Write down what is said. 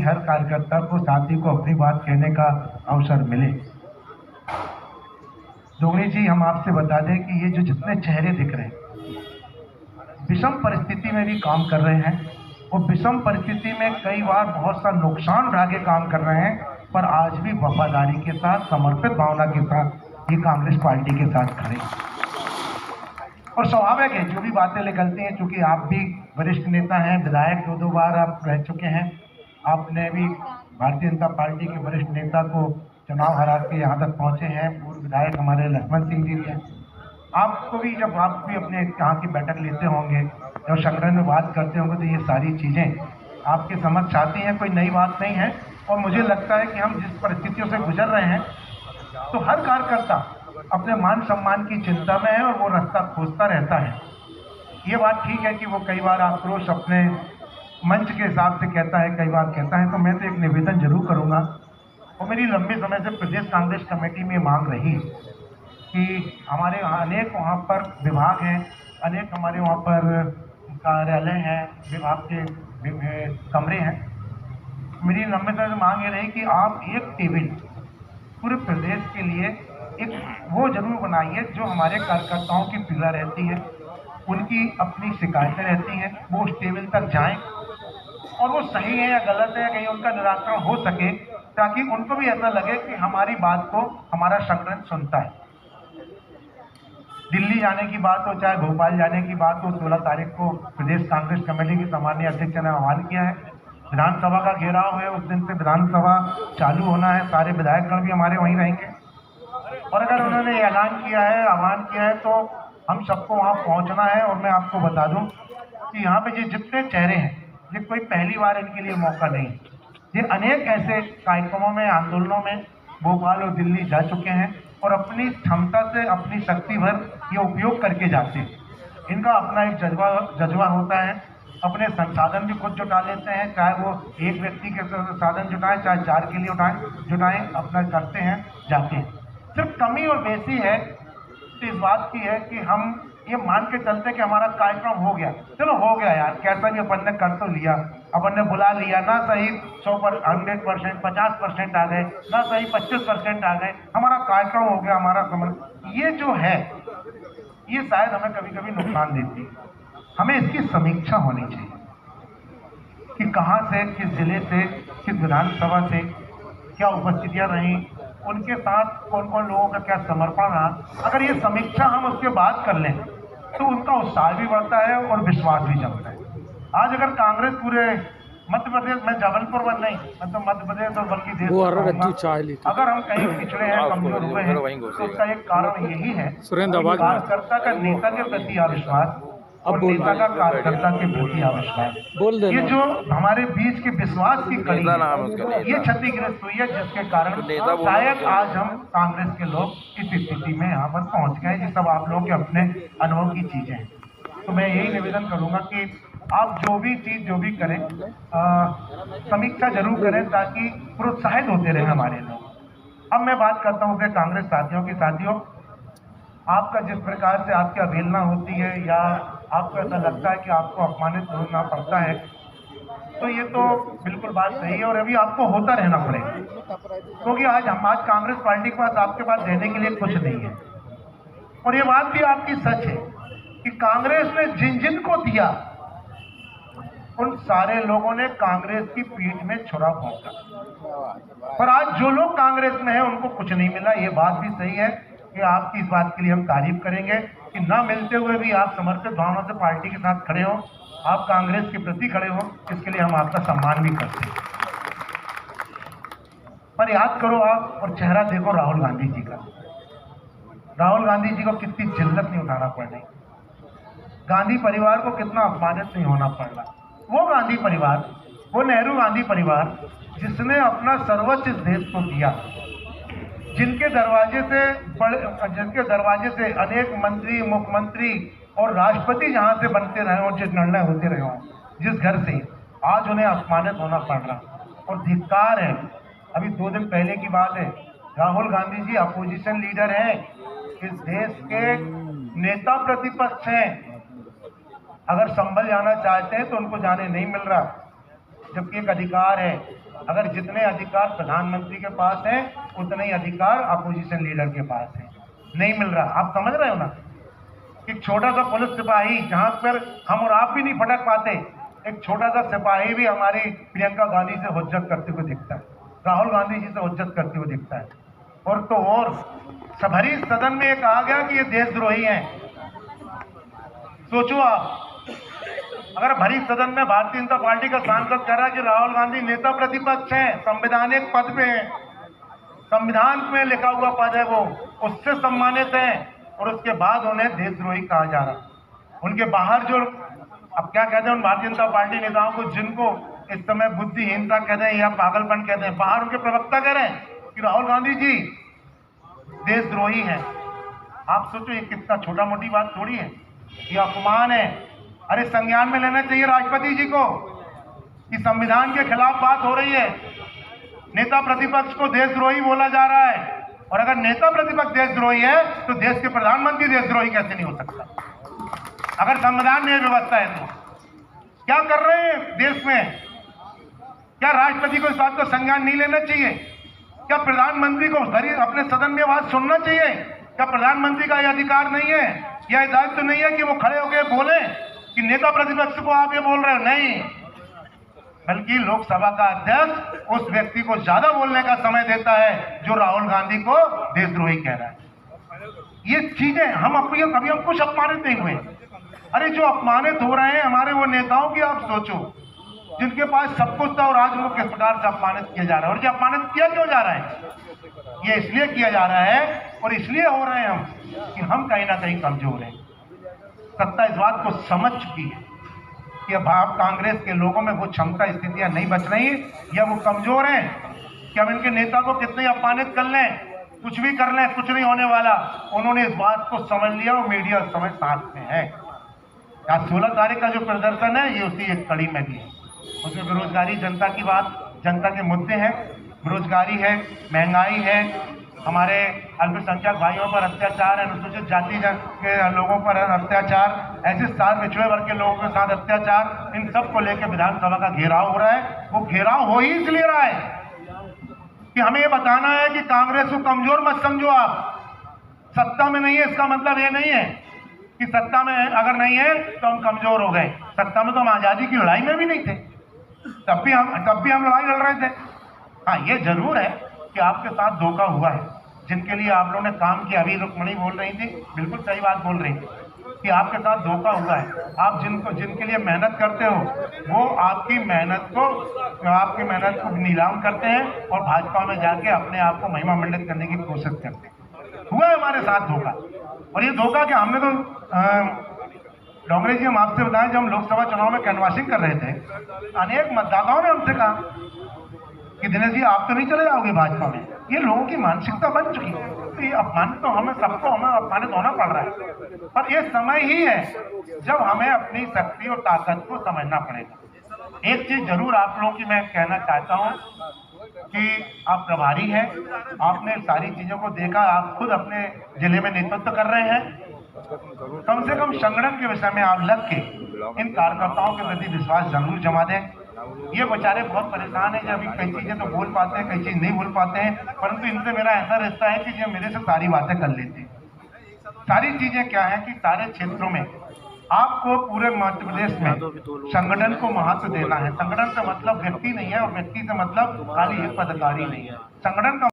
हर कार्यकर्ता को, साथी को अपनी बात कहने का अवसर मिले। दोगनी जी, हम आपसे बता दें कि ये जो जितने चेहरे दिख रहे हैं विषम परिस्थिति में भी काम कर रहे हैं, और विषम परिस्थिति में कई बार बहुत सा नुकसान उठा के काम कर रहे हैं, पर आज भी वफादारी के साथ, समर्पित भावना के साथ ये कांग्रेस पार्टी के साथ खड़े। और स्वाभाविक है जो भी बातें निकलती हैं, चूंकि आप भी वरिष्ठ नेता हैं, विधायक 2 बार आप रह चुके हैं, आपने भी भारतीय जनता पार्टी के वरिष्ठ नेता को चुनाव हरा के यहाँ तक पहुँचे हैं, पूर्व विधायक हमारे लक्ष्मण सिंह जी हैं। आपको भी, जब आप भी अपने यहाँ की बैठक लेते होंगे, जब संगठन में बात करते होंगे, तो ये सारी चीज़ें आपके समक्ष आती हैं, कोई नई बात नहीं है। और मुझे लगता है कि हम जिस परिस्थितियों से गुजर रहे हैं, तो हर कार्यकर्ता अपने मान सम्मान की चिंता में है और वो रास्ता खोजता रहता है। ये बात ठीक है कि वो कई बार आक्रोश अपने मंच के हिसाब से कहता है, कई बार कहता है। तो मैं तो एक निवेदन जरूर करूँगा, और मेरी लंबे समय से प्रदेश कांग्रेस कमेटी में मांग रही कि हमारे अनेक वहाँ पर विभाग हैं, अनेक हमारे वहाँ पर कार्यालय हैं, विभाग के कमरे हैं। मेरी लंबे समय से मांग ये रही कि आप एक टेबल पूरे प्रदेश के लिए एक वो जरूर बनाइए जो हमारे कार्यकर्ताओं की पीड़ा रहती है, उनकी अपनी शिकायतें रहती हैं, वो उस टेबल तक जाएं और वो सही है या गलत है, कहीं उनका निराकरण हो सके, ताकि उनको भी ऐसा लगे कि हमारी बात को हमारा संगठन सुनता है। दिल्ली जाने की बात हो, चाहे भोपाल जाने की बात हो, 16 तारीख को प्रदेश कांग्रेस कमेटी की सामान्य अध्यक्ष ने आह्वान किया है। विधानसभा का घेराव है, उस दिन से विधानसभा चालू होना है, सारे विधायकगण भी हमारे वहीं रहेंगे। और अगर उन्होंने ऐलान किया है, आह्वान किया है, तो हम सबको वहाँ पहुँचना है। और मैं आपको बता दूँ कि यहाँ पे ये जितने चेहरे हैं, ये कोई पहली बार इनके लिए मौका नहीं, ये अनेक ऐसे कार्यक्रमों में, आंदोलनों में भोपाल और दिल्ली जा चुके हैं और अपनी क्षमता से, अपनी शक्ति भर ये उपयोग करके जाते हैं। इनका अपना एक जज्बा होता है, अपने संसाधन भी खुद जुटा लेते हैं, चाहे वो एक व्यक्ति के संसाधन जुटाएं, चाहे 4 के लिए जुटाएं, अपना करते हैं, जाते हैं। सिर्फ कमी और बेसी है तो इस बात की है कि हम ये मान के चलते कि हमारा कार्यक्रम हो गया, चलो हो गया यार, कैसा भी अपन ने कर तो लिया, अपन ने बुला लिया, ना सही 100% 50% आ गए, ना सही 25% आ गए, हमारा कार्यक्रम हो गया, हमारा समझ। ये जो है, ये शायद हमें कभी कभी नुकसान देती है। हमें इसकी समीक्षा होनी चाहिए कि कहाँ से, किस जिले से, किस विधानसभा से क्या उपस्थितियाँ रहीं, उनके साथ कौन कौन लोगों का क्या समर्पण रहा। अगर ये समीक्षा हम उसके बाद कर लें तो उनका उत्साह भी बढ़ता है और विश्वास भी जमता है। आज अगर कांग्रेस पूरे मध्य प्रदेश में, जबलपुर में नहीं, मतलब मध्य प्रदेश और बल्कि देश में, अगर हम कहीं पिछड़े हैं, कमजोर हुए हैं, तो उसका एक कारण यही है कार्यकर्ता का नेता के प्रति अविश्वास और नेता का कार्यकर्ता के प्रति अविश्वास। ये जो हमारे बीच के विश्वास की कड़ी है, ये क्षतिग्रस्त हुई है, जिसके कारण शायद आज हम कांग्रेस के लोग इस स्थिति में यहाँ पर पहुँच गए। ये सब आप लोगों के अपने अनुभव की चीजें हैं। तो मैं यही निवेदन करूंगा कि आप जो भी चीज जो भी करें, समीक्षा जरूर करें, ताकि प्रोत्साहित होते रहे हमारे लोग। अब मैं बात करता हूँ अपने कांग्रेस साथियों की। साथियों, आपका जिस प्रकार से आपकी अवहेलना होती है या आपको ऐसा लगता है कि आपको अपमानित होना पड़ता है, तो ये तो बिल्कुल बात सही है और अभी आपको होता रहना पड़ेगा, क्योंकि आज कांग्रेस पार्टी के पास, आपके पास देने के लिए कुछ नहीं है। और ये बात भी आपकी सच है कि कांग्रेस ने जिन जिन को दिया, उन सारे लोगों ने कांग्रेस की पीठ में छुरा भोंका, पर आज जो लोग कांग्रेस में हैं उनको कुछ नहीं मिला। ये बात भी सही है कि आपकी इस बात के लिए हम तारीफ करेंगे कि ना मिलते हुए भी आप समर्पित भावना से पार्टी के साथ खड़े हो, आप कांग्रेस के प्रति खड़े हो, इसके लिए हम आपका सम्मान भी करते हैं। पर याद करो आप, और चेहरा देखो राहुल गांधी जी का। राहुल गांधी जी को कितनी जिल्लत नहीं उठाना पड़ रही, गांधी परिवार को कितना अपमानित नहीं होना पड़ रहा। वो गांधी परिवार, वो नेहरू गांधी परिवार जिसने अपना सर्वोच्च इस देश को दिया, जिनके दरवाजे से अनेक मंत्री, मुख्यमंत्री और राष्ट्रपति जहां से बनते रहे और जिस निर्णय होते रहे हों, जिस घर से, आज उन्हें अपमानित होना पड़ रहा और धिक्कार है। अभी 2 दिन पहले की बात है, राहुल गांधी जी अपोजिशन लीडर हैं, इस देश के नेता प्रतिपक्ष हैं, अगर संभल जाना चाहते हैं तो उनको जाने नहीं मिल रहा, जबकि एक अधिकार है अगर जितने अधिकार प्रधानमंत्री के पास हैं उतने ही अधिकार अपोजिशन लीडर के पास हैं, नहीं मिल रहा। आप समझ रहे हो ना, एक छोटा सा पुलिस सिपाही जहां पर हम और आप भी नहीं फटक पाते, एक छोटा सा सिपाही भी हमारी प्रियंका गांधी से हुज्जत करते हुए दिखता है, राहुल गांधी जी से हुज्जत करते हुए दिखता है। और तो और भरी सदन में कहा गया कि ये देशद्रोही हैं। सोचो आप, अगर भरी सदन में भारतीय जनता पार्टी का सांसद कह रहा है कि राहुल गांधी नेता प्रतिपक्ष हैं, संवैधानिक पद पे हैं, संविधान में लिखा हुआ पद है, वो उससे सम्मानित हैं, और उसके बाद उन्हें देशद्रोही कहा जा रहा। उनके बाहर जो अब क्या कहते हैं उन भारतीय जनता पार्टी नेताओं को, जिनको इस समय बुद्धिहीनता कहते हैं या पागलपन कहते हैं, बाहर उनके प्रवक्ता कह रहे हैं कि राहुल गांधी जी देशद्रोही हैं। आप सोचो ये कितना छोटा मोटी बात थोड़ी है, ये अपमान है। अरे संज्ञान में लेना चाहिए राष्ट्रपति जी को कि संविधान के खिलाफ बात हो रही है, नेता प्रतिपक्ष को देशद्रोही बोला जा रहा है, और अगर नेता प्रतिपक्ष देशद्रोही है तो देश के प्रधानमंत्री देशद्रोही कैसे नहीं हो सकता? अगर संविधान में व्यवस्था है तो क्या कर रहे हैं देश में? क्या राष्ट्रपति को इस बात को संज्ञान नहीं लेना चाहिए? क्या प्रधानमंत्री को अपने सदन में बात सुनना चाहिए? क्या प्रधानमंत्री का यह अधिकार नहीं है, यह दायित्व नहीं है कि वो खड़े होकर बोले कि नेता प्रतिपक्ष को आप ये बोल रहे हो? नहीं, बल्कि लोकसभा का अध्यक्ष उस व्यक्ति को ज्यादा बोलने का समय देता है जो राहुल गांधी को देशद्रोही कह रहा है। ये चीजें हम कभी हम कुछ अपमानित नहीं हुए। अरे जो अपमानित हो रहे हैं हमारे वो नेताओं की आप सोचो, जिनके पास सब कुछ था और आज उनको किस प्रकार से अपमानित किया जा रहा है। और ये अपमानित किया क्यों जा रहा है? ये इसलिए किया जा रहा है और इसलिए हो रहे हैं हम कि हम कहीं ना कहीं कमजोर हैं। सत्ता इस बात को समझ चुकी है कि अब आप कांग्रेस के लोगों में वो क्षमता स्थितियां नहीं बच रही, या वो कमजोर हैं कि हम इनके नेता को कितने अपमानित कर लें, कुछ भी कर लें, कुछ नहीं होने वाला। उन्होंने इस बात को समझ लिया और मीडिया इस समय साथ में है। आज 16 तारीख का जो प्रदर्शन है ये उसी एक कड़ी में भी है। उसमें बेरोजगारी, जनता की बात, जनता के मुद्दे हैं, बेरोजगारी है, महंगाई है, हमारे अल्पसंख्यक भाइयों पर अत्याचार, अनुसूचित जाति के लोगों पर अत्याचार, ऐसे सात पिछड़े वर्ग के लोगों के साथ अत्याचार, इन सब को लेकर विधानसभा का घेराव हो रहा है। वो घेराव हो ही इसलिए रहा है कि हमें ये बताना है कि कांग्रेस को कमजोर मत समझो आप। सत्ता में नहीं है इसका मतलब ये नहीं है कि सत्ता में अगर नहीं है तो हम कमजोर हो गए। सत्ता में तो हम आजादी की लड़ाई में भी नहीं थे, तब भी हम लड़ाई लड़ रहे थे। हाँ, ये जरूर है कि आपके साथ धोखा हुआ है, जिनके लिए आप लोगों ने काम किया। अभी रुक्मणी बोल रही थी, बिल्कुल सही बात बोल रही थी कि आपके साथ धोखा हुआ है। आप जिनके लिए मेहनत करते हो वो आपकी मेहनत को नीलाम करते हैं और भाजपा में जाके अपने आप को महिमा मंडित करने की कोशिश करते हैं। हुआ है हमारे साथ धोखा। और ये धोखा क्या, हमने तो डोंगरे जी, हम आपसे बताएं, जब हम लोकसभा चुनाव में कैनवासिंग कर रहे थे, अनेक मतदाताओं ने हमसे कहा कि दिनेश जी आप तो नहीं चले जाओगे भाजपा में। ये लोगों की मानसिकता बन चुकी है। तो ये अपमानित तो हमें अपमानित होना पड़ रहा है, पर ये समय ही है जब हमें अपनी शक्ति और ताकत को समझना पड़ेगा। एक चीज जरूर आप लोगों की मैं कहना चाहता हूँ कि आप प्रभारी हैं, आपने सारी चीजों को देखा, आप खुद अपने जिले में नेतृत्व कर रहे हैं। कम से कम संगठन के विषय में आप लग के इन कार्यकर्ताओं के प्रति विश्वास जरूर जमा दें। ये बेचारे बहुत परेशान हैं, जब कई चीजें तो बोल पाते हैं, कई चीज नहीं बोल पाते हैं, परंतु इनसे मेरा ऐसा रिश्ता है कि ये मेरे से सारी बातें कर लेते हैं। सारी चीजें क्या है कि सारे क्षेत्रों में आपको पूरे मध्य प्रदेश में संगठन को महत्व देना है। संगठन का मतलब व्यक्ति नहीं है और व्यक्ति से मतलब खाली एक पदाधिकारी नहीं है। संगठन का